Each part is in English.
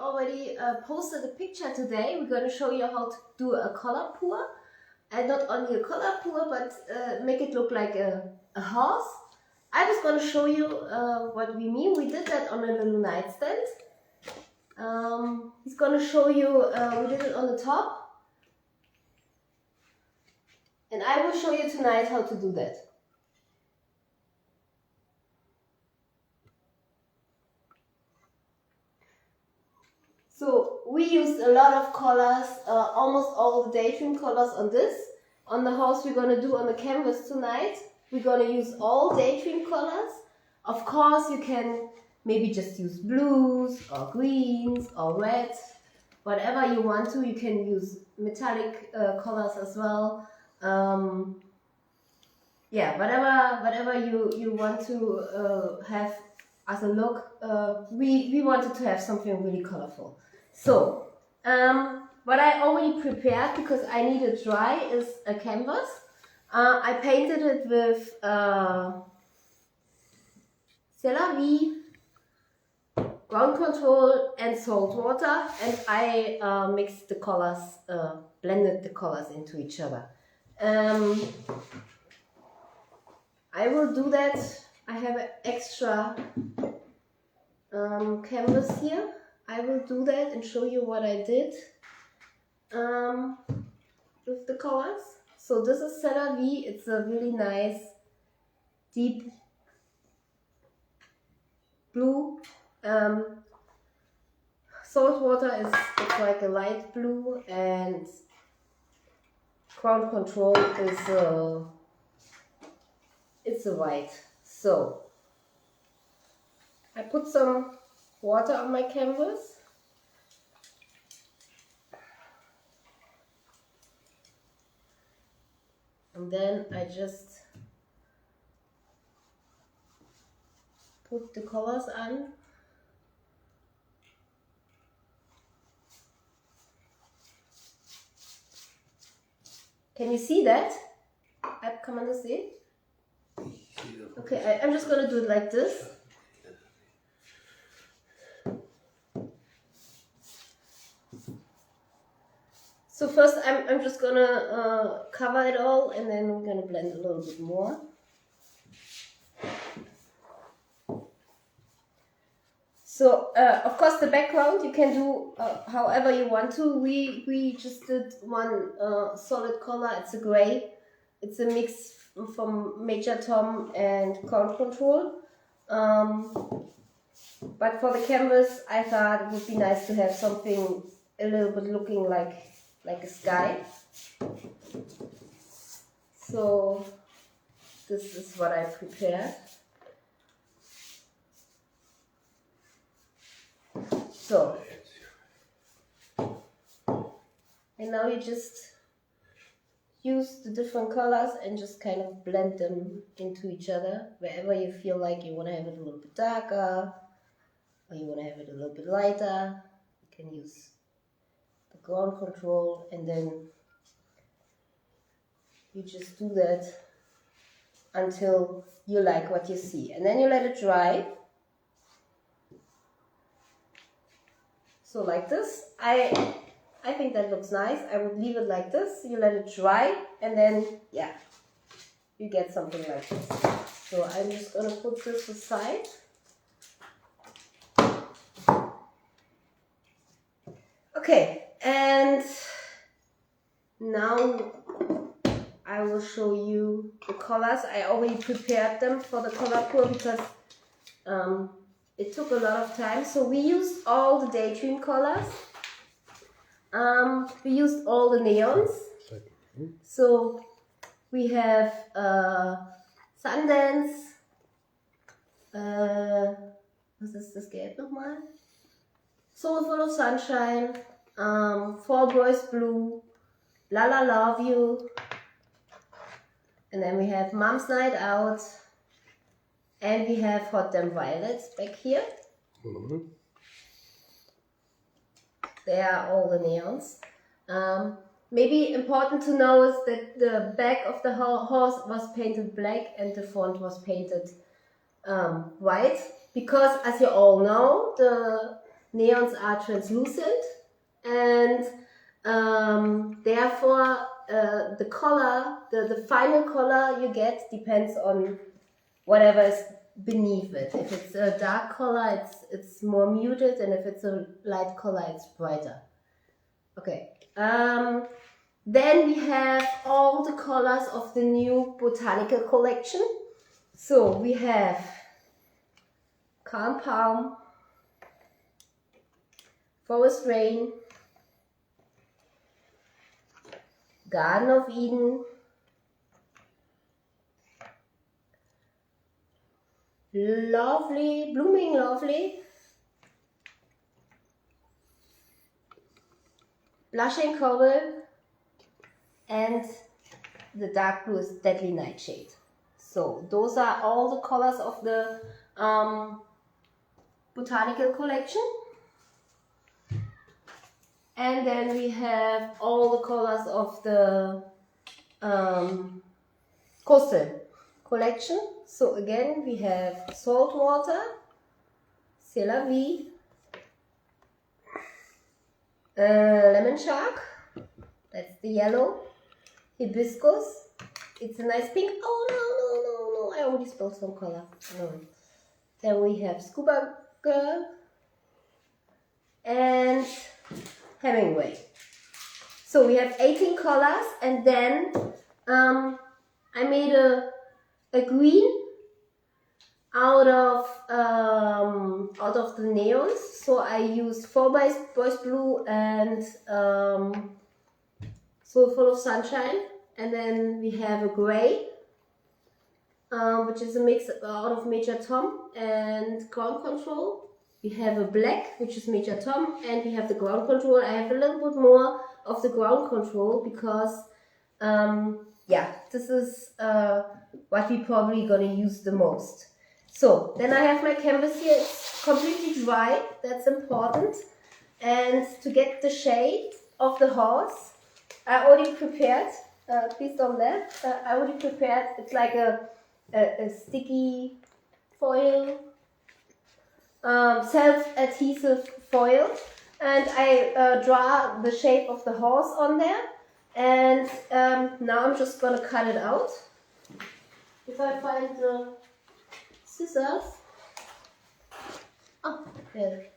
already posted a picture today. We're going to show you how to do a color pour. And not only a color pour, but make it look like a horse. I was going to show you what we mean. We did that on a little nightstand. He's going to show you, we did it on the top. And I will show you tonight how to do that. So we used a lot of colors, almost all the daydream colors on this. On the horse we're going to do on the canvas tonight. We're going to use all daydream colors. Of course you can maybe just use blues or greens or red. Whatever you want to. You can use metallic colors as well. Yeah, whatever you want to have as a look. We wanted to have something really colorful. So, what I already prepared, because I need it dry, is a canvas. I painted it with C'est la vie, ground control and salt water, and I mixed the colors, blended the colors into each other. I will do that. I have an extra canvas here. I will do that and show you what I did with the colors. So this is C'est la vie. It's a really nice deep blue. Salt water is like a light blue, and ground control is it's a white. So I put some water on my canvas. And then I just put the colors on. Can you see that? Kann man das sehen? Okay, I'm just going to do it like this. So first I'm just going to cover it all, and then we're going to blend a little bit more. So of course the background you can do however you want to. We just did one solid color. It's a gray. It's a mix from Major Tom and Ground Control. But for the canvas, I thought it would be nice to have something a little bit looking like a sky. So this is what I prepared. So, and now you just use the different colors and just kind of blend them into each other. Wherever you feel like you want to have it a little bit darker, or you want to have it a little bit lighter, you can use the ground control, and then you just do that until you like what you see. And then you let it dry. So like this. I think that looks nice. I would leave it like this. You let it dry, and then, yeah, you get something like this. So I'm just going to put this aside. Okay, and now I will show you the colors. I already prepared them for the color pour because it took a lot of time. So we used all the daydream colors. We used all the neons. So we have Sundance. Was ist das Gelb nochmal? Soul Full of Sunshine. Fall Boys Blue. La La Love You. And then we have Mom's Night Out. And we have Hot Damn Violets back here. They are all the neons. Maybe important to know is that the back of the horse was painted black and the front was painted white. Because, as you all know, neons are translucent, and therefore the color, the final color you get depends on whatever is beneath it. If it's a dark color, it's more muted, and if it's a light color, it's brighter. Okay. Then we have all the colors of the new botanical collection. So we have Calm Palm, Forest Rain, Garden of Eden, Lovely, Blooming Lovely, Blushing Coral, and the dark blue is Deadly Nightshade. So those are all the colors of the botanical collection. And then we have all the colors of the coastal collection. So again, we have Saltwater, C'est la Vie, Lemon Shark, that's the yellow, Hibiscus, it's a nice pink, oh no, I already spilled some color. No. Then we have Scuba Girl and Hemingway. So we have 18 colors, and then I made a green out of the neons. So I used 4x Blue and So Full of Sunshine, and then we have a gray, which is a mix out of Major Tom and Ground Control. We have a black, which is Major Tom, and we have the Ground Control. I have a little bit more of the Ground Control because this is what we probably gonna use the most. So then I have my canvas here. It's completely dry, that's important. And to get the shade of the horse, I already prepared, please don't laugh, I already prepared, it's like a sticky foil, self-adhesive foil, and I draw the shape of the horse on there, and now I'm just gonna cut it out. If I find the scissors, oh, there.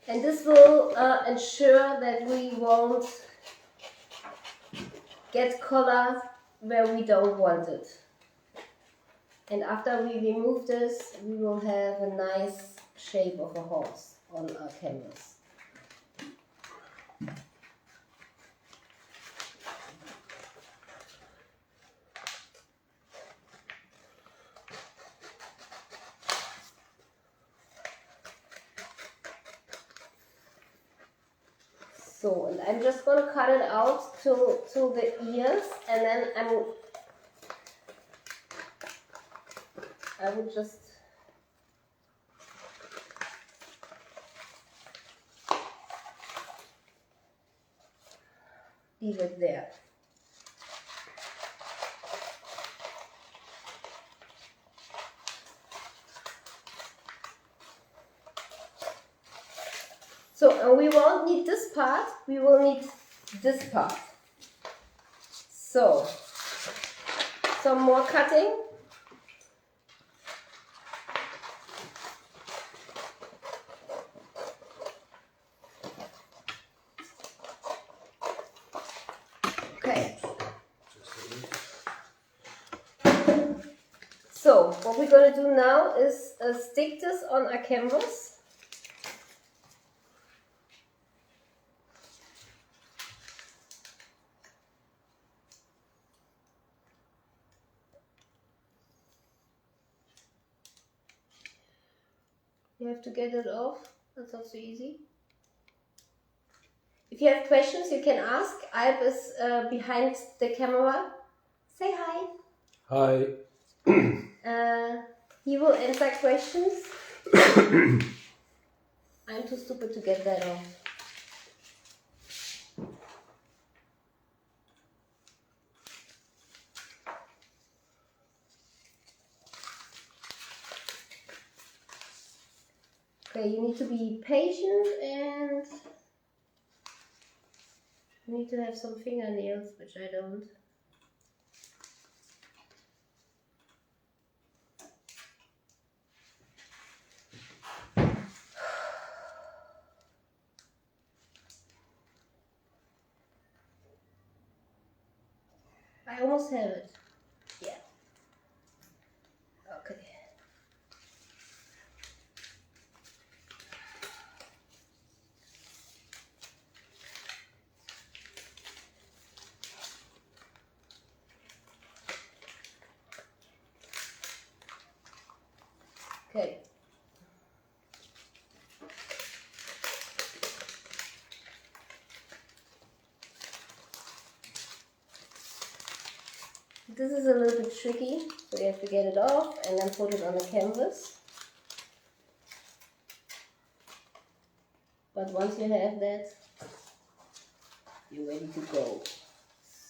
And this will ensure that we won't get color where we don't want it. And after we remove this, we will have a nice shape of a horse on our canvas. So, and I'm just going to cut it out to the ears, and then I would just leave it there. So we won't need this part, we will need this part. So, some more cutting. Okay. So, what we're going to do now is stick this on our canvas. You have to get it off. That's not so easy. If you have questions, you can ask. Alp is behind the camera. Say hi. Hi. He will answer questions. I'm too stupid to get that off. Okay, you need to be patient and you need to have some fingernails, which I don't. I almost have it. Yeah. Okay. Okay. This is a little bit tricky, so you have to get it off and then put it on the canvas. But once you have that, you're ready to go.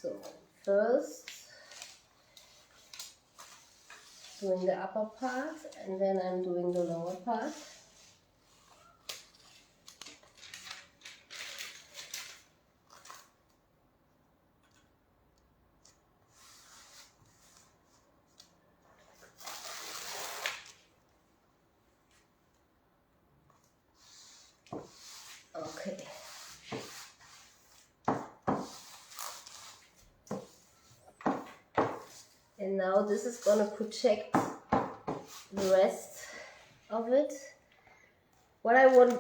So first, doing the upper part and then I'm doing the lower part. Okay. And now this is going to protect the rest of it. What I would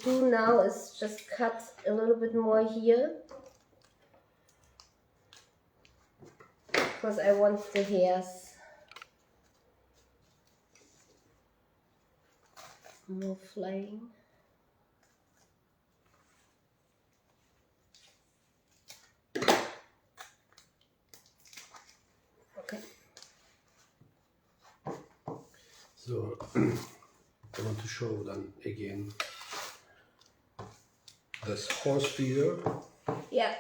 do now is just cut a little bit more here, because I want the hairs more flying. Okay. So, I want to show then again this horse feeder. Yeah.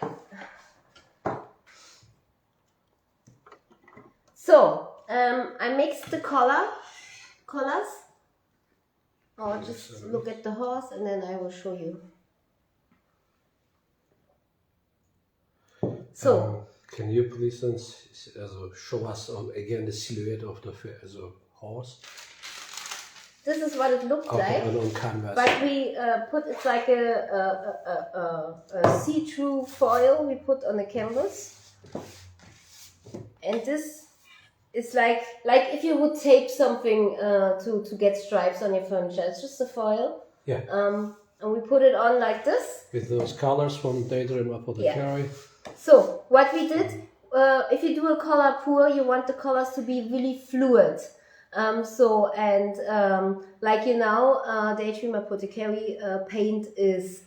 So, I mixed the collars. I'll just look at the horse and then I will show you. So, can you please then show us again the silhouette of the horse? this is what it looked like. On canvas. But we put, it's like a see-through foil we put on the canvas. And this is like if you would tape something to get stripes on your furniture. It's just a foil. Yeah. And we put it on like this. With those colors from Daydream Apothecary. Yeah. So what we did, if you do a color pour, you want the colors to be really fluid. Like you know, Daydream Apothecary paint is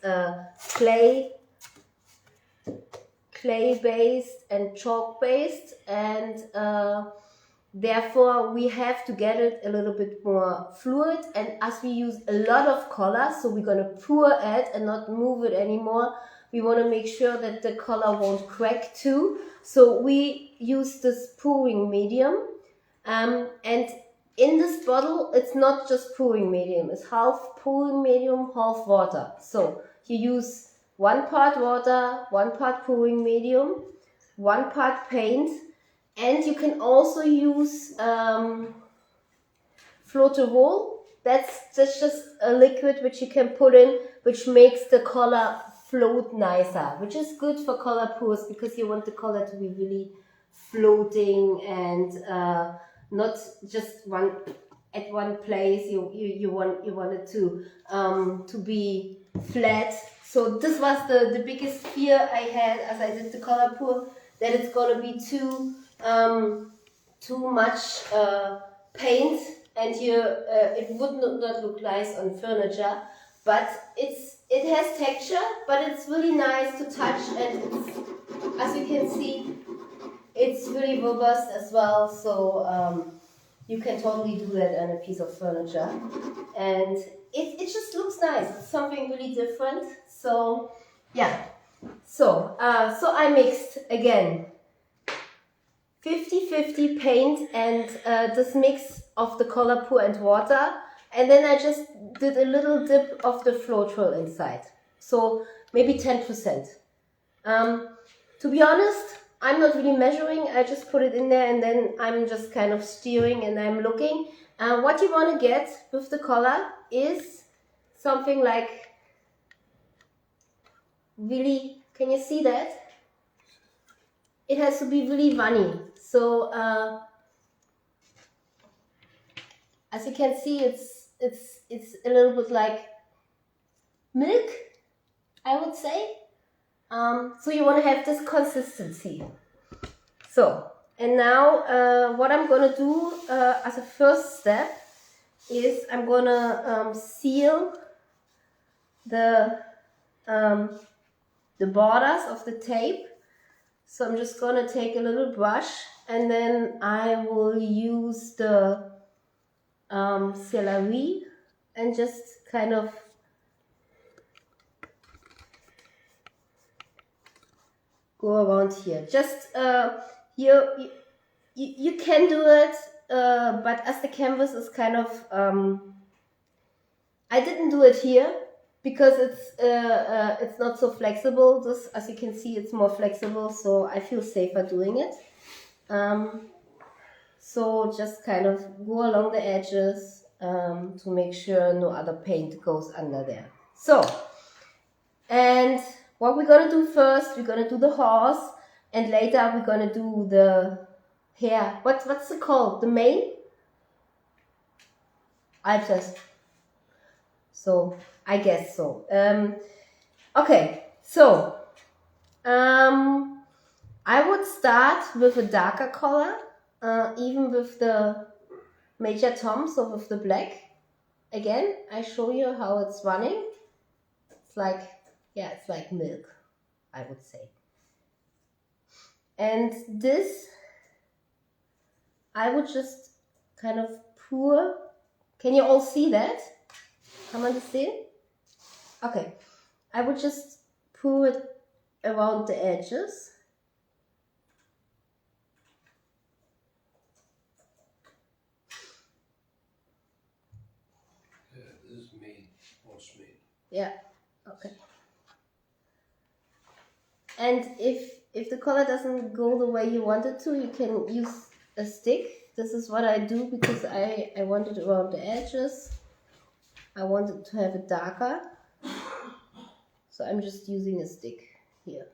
clay based and chalk based, and therefore we have to get it a little bit more fluid. And as we use a lot of colors, so we're going to pour it and not move it anymore, we want to make sure that the color won't crack too. So we use this pouring medium, and in this bottle it's not just pouring medium, it's half pouring medium, half water. So you use 1 part water, 1 part pouring medium, 1 part paint, and you can also use Floatable. That's just a liquid which you can put in, which makes the color float nicer, which is good for color pours because you want the color to be really floating and not just at one place. You want it to be flat. So this was the biggest fear I had as I did the color pour, that it's gonna be too much paint and it would not look nice on furniture. But it has texture, but it's really nice to touch, and it's, as you can see, it's really robust as well. So you can totally do that on a piece of furniture, and it just looks nice. It's something really different. So yeah, so I mixed again 50-50 paint and this mix of the color pour and water, And then I just did a little dip of the floetrol inside. So maybe 10%. To be honest, I'm not really measuring. I just put it in there and then I'm just kind of steering and I'm looking. What you want to get with the color is something like really, can you see that? It has to be really runny. So as you can see, it's a little bit like milk, I would say. So you want to have this consistency. So, and now what I'm going to do as a first step is I'm going to seal the borders of the tape. So I'm just going to take a little brush and then I will use the celery and just kind of go around here. Just here, you can do it, but as the canvas is kind of, I didn't do it here because it's not so flexible. This, as you can see, it's more flexible, so I feel safer doing it. So just kind of go along the edges to make sure no other paint goes under there. So, and what we're gonna do first, we're gonna do the horse, and later we're gonna do the hair. What's it called? The mane? Alpes. So I guess so. Okay, so I would start with a darker color, even with the Major Tom, so with the black. Again, I show you how it's running. It's like, yeah, it's like milk, I would say. And this, I would just kind of pour. Can you all see that? Kann man das sehen? Okay. I would just pour it around the edges. This is made, was made. Yeah, okay. And if the color doesn't go the way you want it to, you can use a stick. This is what I do because I want it around the edges. I want it to have it darker. So I'm just using a stick here.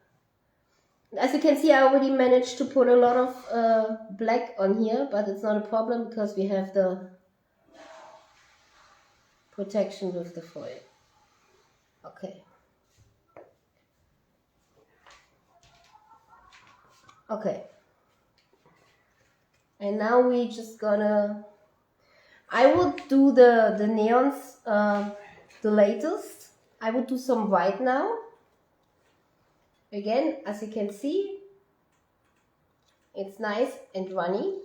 As you can see, I already managed to put a lot of black on here, but it's not a problem because we have the protection with the foil. Okay. Okay. And now we just gonna, I would do the neons, the latest. I would do some white now. Again, as you can see, it's nice and runny.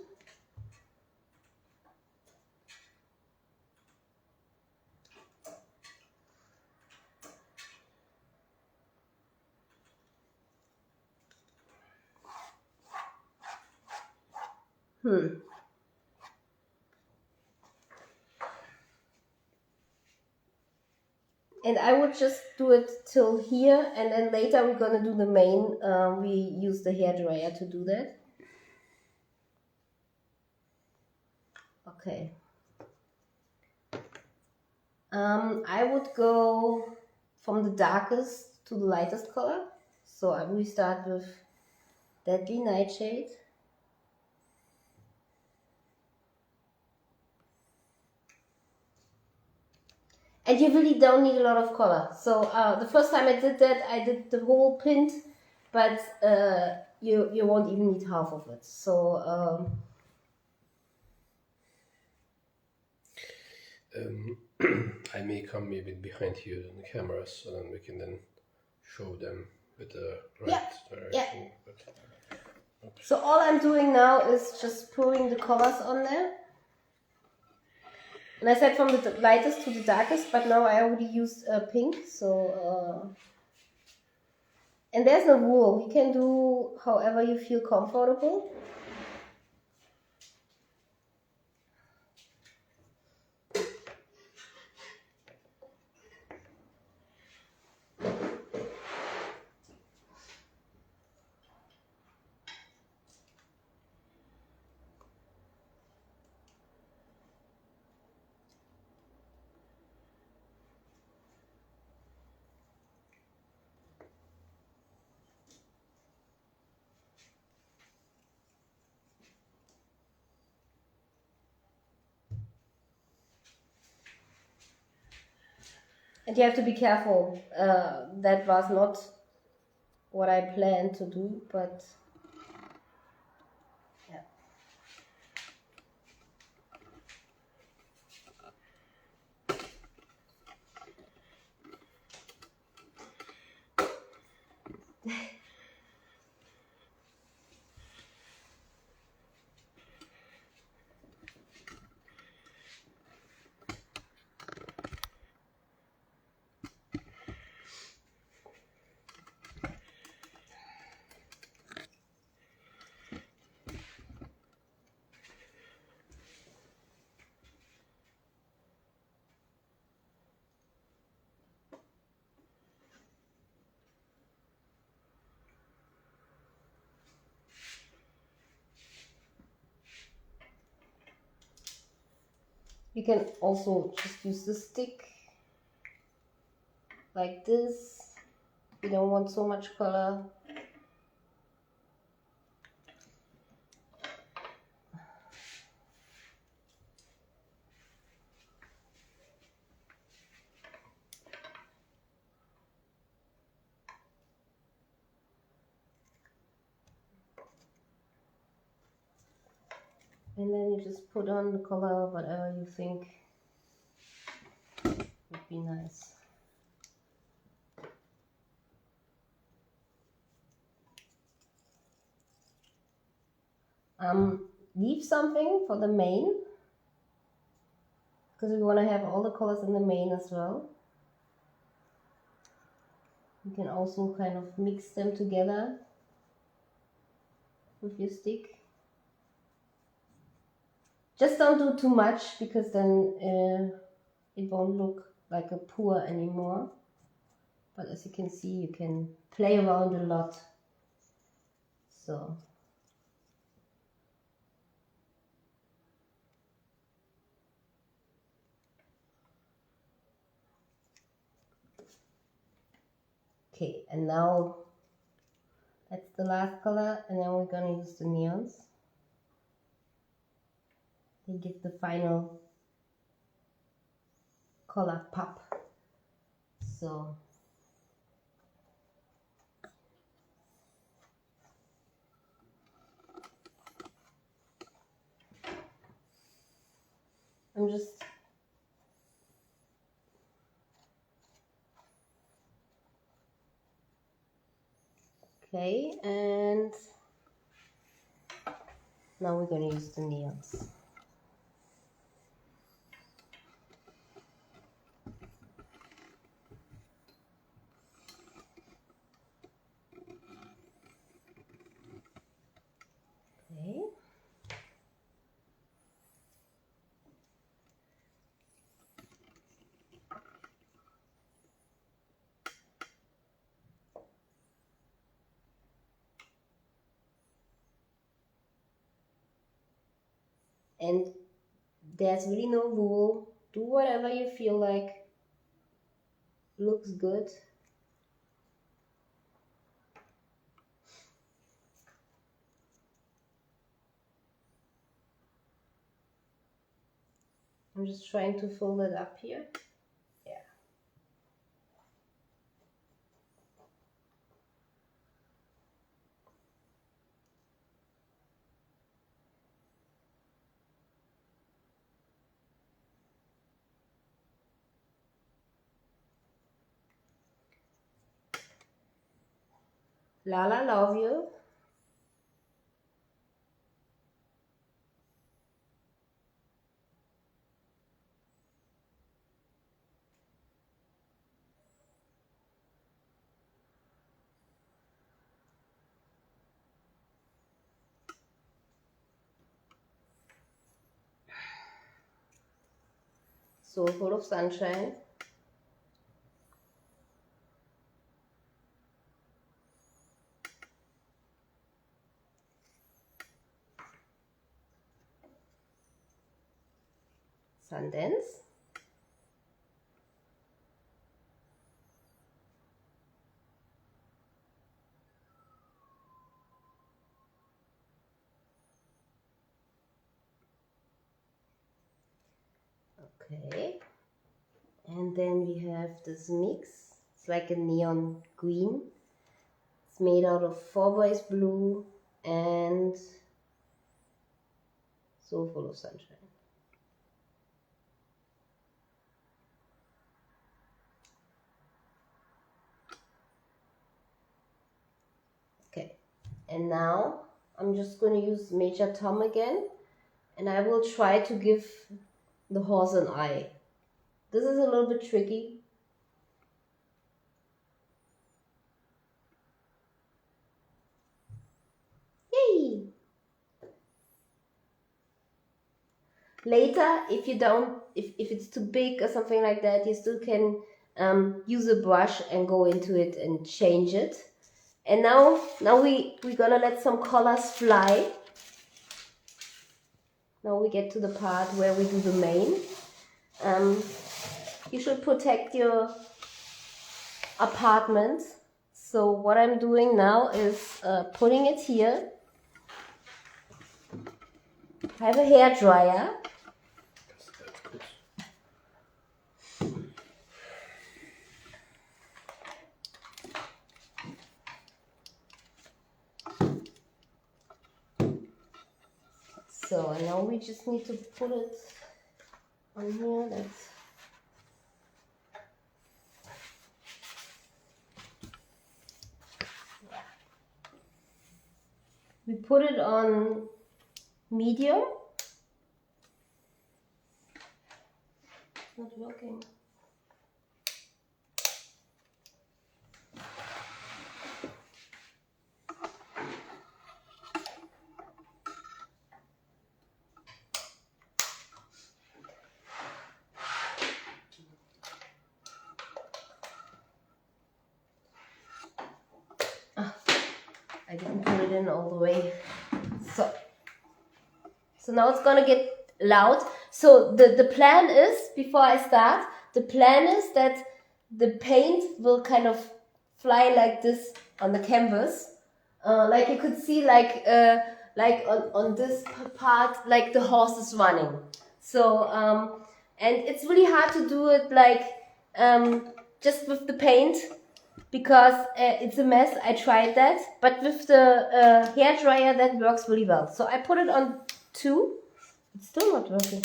And I would just do it till here, and then later we're gonna do the mane. We use the hair dryer to do that. Okay. I would go from the darkest to the lightest color. So I will start with Deadly Nightshade. And you really don't need a lot of color. So the first time I did that, I did the whole print, but you won't even need half of it. So I may come maybe behind you in the cameras, so then we can then show them with the right direction. Yeah. But, so all I'm doing now is just pouring the colors on there. And I said from the lightest to the darkest, but now I already used pink, so... and there's no rule. You can do however you feel comfortable. And you have to be careful. That was not what I planned to do, but yeah. You can also just use the stick like this. You don't want so much color. And then you just put on the color, whatever you think would be nice. Leave something for the mane, because we want to have all the colors in the mane as well. You can also kind of mix them together with your stick. Just don't do too much, because then it won't look like a pour anymore. But as you can see, you can play around a lot. So okay, and now that's the last color, and then we're gonna use the neons. They give the final color pop. So I'm just okay, and now we're gonna use the neons. Okay. And there's really no rule. Do whatever you feel like looks good. I'm just trying to fold it up here. Yeah. Lala, love you. So full of sunshine. Sundance. Okay. And then we have this mix. It's like a neon green. It's made out of 4x blue and so full of sunshine. Okay, and now I'm just going to use Major Tom again, and I will try to give the horse an eye. This is a little bit tricky. Yay! Later, if you don't, if it's too big or something like that, you still can use a brush and go into it and change it. And now we're gonna let some colors fly. Now we get to the part where we do the mane. You should protect your apartment. So what I'm doing now is putting it here. I have a hair dryer. So now we just need to put it on here. That's we put it on medium. It's not working. I didn't put it in all the way. So now it's gonna get loud. So the plan is, before I start, the plan is that the paint will kind of fly like this on the canvas. Like you could see, like on this part, like the horse is running. So and it's really hard to do it like just with the paint, because it's a mess. I tried that, but with the hair dryer that works really well. So I put it on 2. It's still not working.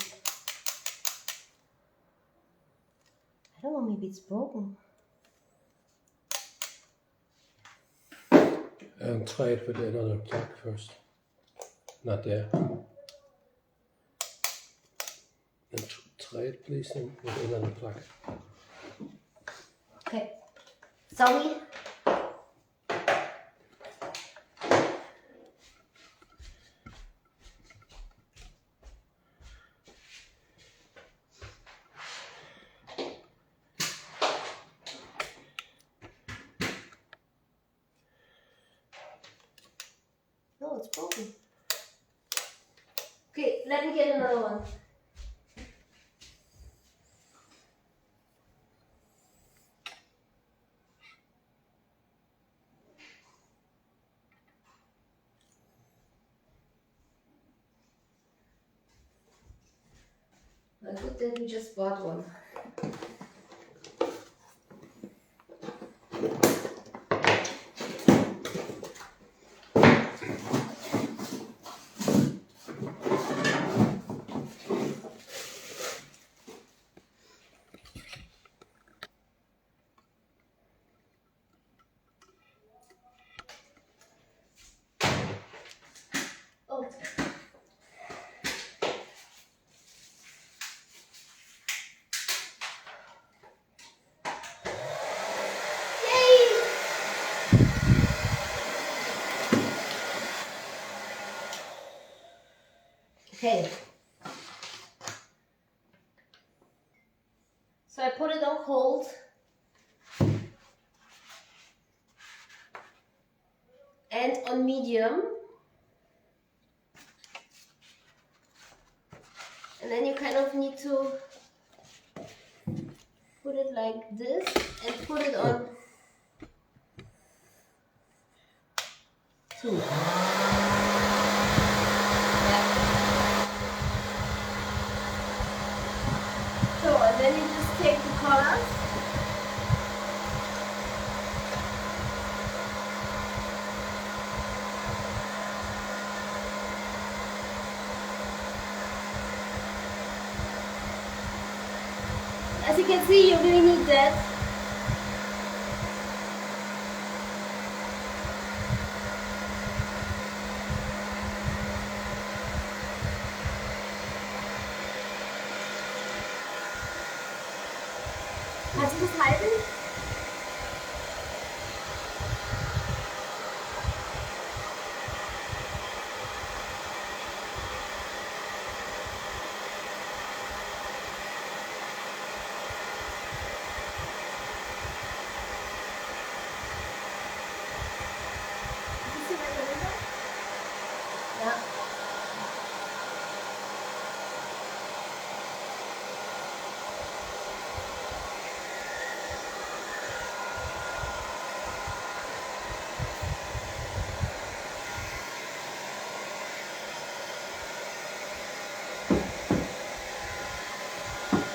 I don't know, maybe it's broken. Try it with another plug first. Not there. And try it please with another plug. Okay. Sorry. No, it's broken. Okay, let me get another one. Good that we just bought one. Oh. Okay. So I put it on hold. And on medium. And then you kind of need to put it like this and put it on 2. So, and then you just take the color As you can see, you really need that. Kannst du das halten? Ja.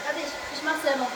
Warte, ich mach selber.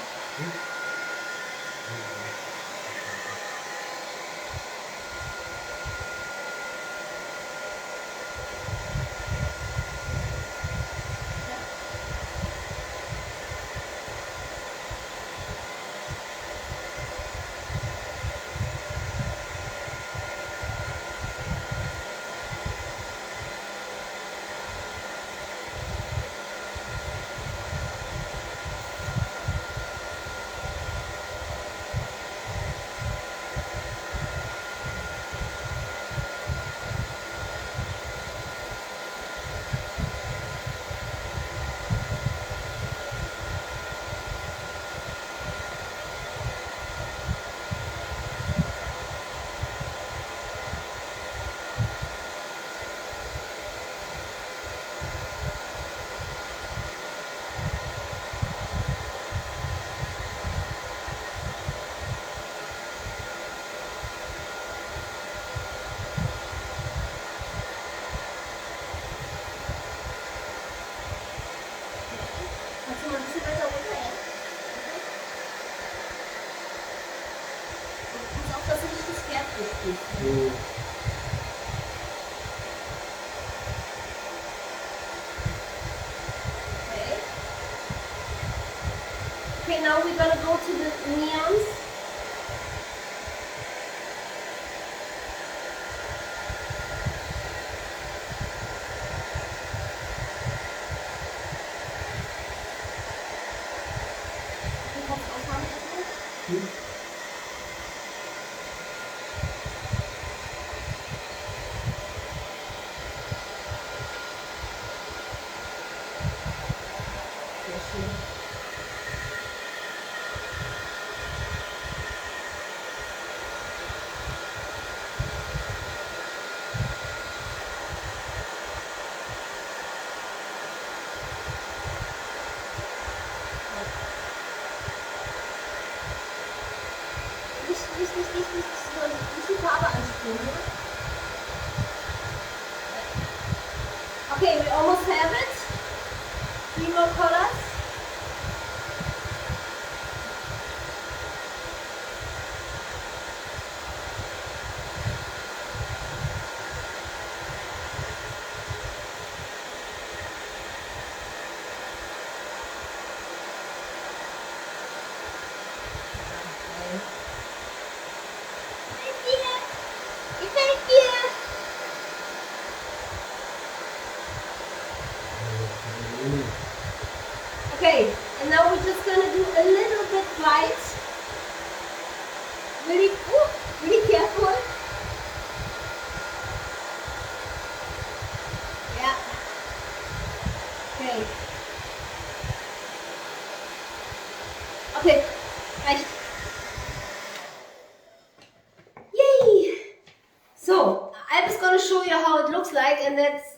Kannst du mal ein bisschen weiter runter, ja? Und pass auf, dass du nicht das Pferd durchgehst. Okay. Okay, now we're gonna go to the neons. Okay, kannst du ausmachen erstmal? Sehr schön. Nicht die Farbe ansprühen, oder? Okay, we almost have it. 3 more colors. Okay, and now we're just gonna do a little bit white. Really careful. Yeah. Okay. Okay, reicht. Yay! So, I was gonna show you how it looks like, and that's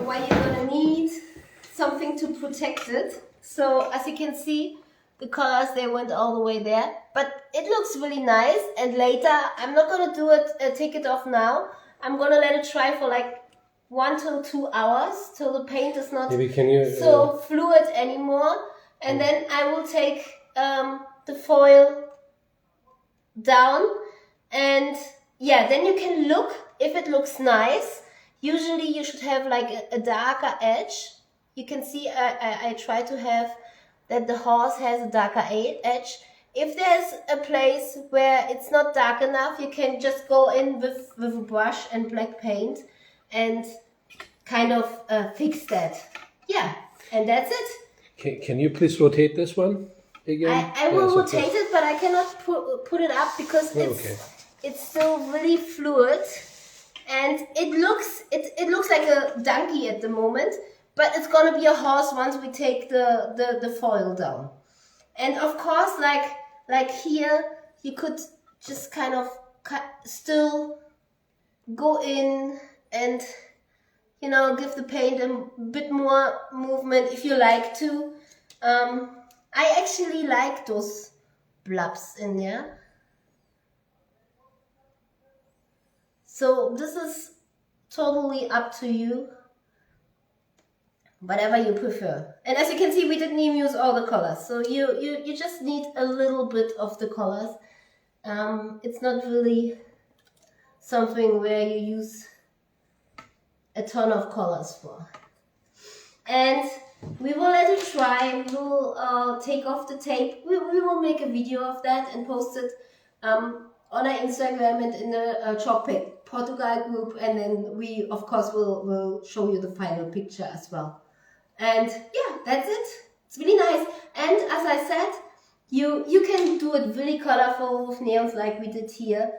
why you're gonna need something to protect it. So, as you can see, the colors, they went all the way there, but it looks really nice. And later, I'm not gonna do it, take it off now. I'm gonna let it dry for like 1 to 2 hours till the paint is not so fluid anymore. And then I will take the foil down, and yeah, then you can look if it looks nice. Usually you should have like a darker edge. You can see I try to have that the horse has a darker edge. If there's a place where it's not dark enough, you can just go in with a brush and black paint and kind of fix that. Yeah, and that's it. Can you please rotate this one again? I will rotate it, but I cannot put it up because it's still really fluid, and it looks like a donkey at the moment, but it's gonna be a horse once we take the foil down. And of course, like here, you could just kind of still go in and, you know, give the paint a bit more movement if you like to. I actually like those blobs in there. So this is totally up to you, whatever you prefer. And as you can see, we didn't even use all the colors. So you just need a little bit of the colors. It's not really something where you use a ton of colors for. And we will let it dry. We will take off the tape. We will make a video of that and post it on our Instagram and in the Chalk Portugal group. And then we, of course, will show you the final picture as well. And yeah, that's it. It's really nice. And as I said, you can do it really colorful with neons like we did here.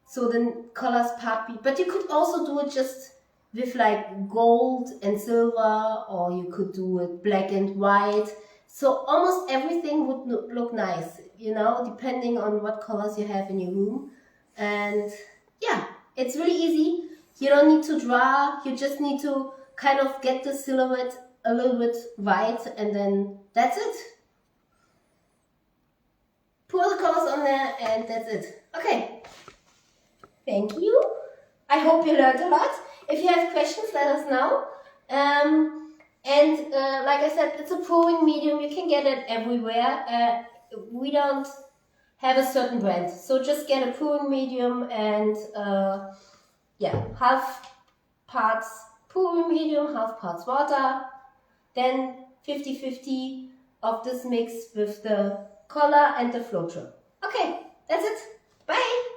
So the colors pop. But you could also do it just with like gold and silver, or you could do it black and white. So almost everything would look nice, you know, depending on what colors you have in your room. And yeah, it's really easy. You don't need to draw. You just need to kind of get the silhouette a little bit white, and then that's it. Pour the colors on there, and that's it. Okay. Thank you. I hope you learned a lot. If you have questions, let us know. Like I said, it's a pouring medium. You can get it everywhere. We don't have a certain brand, so just get a pouring medium, and yeah, half parts pouring medium, half parts water. Then 50-50 of this mix with the color and the flow through. Okay, that's it. Bye.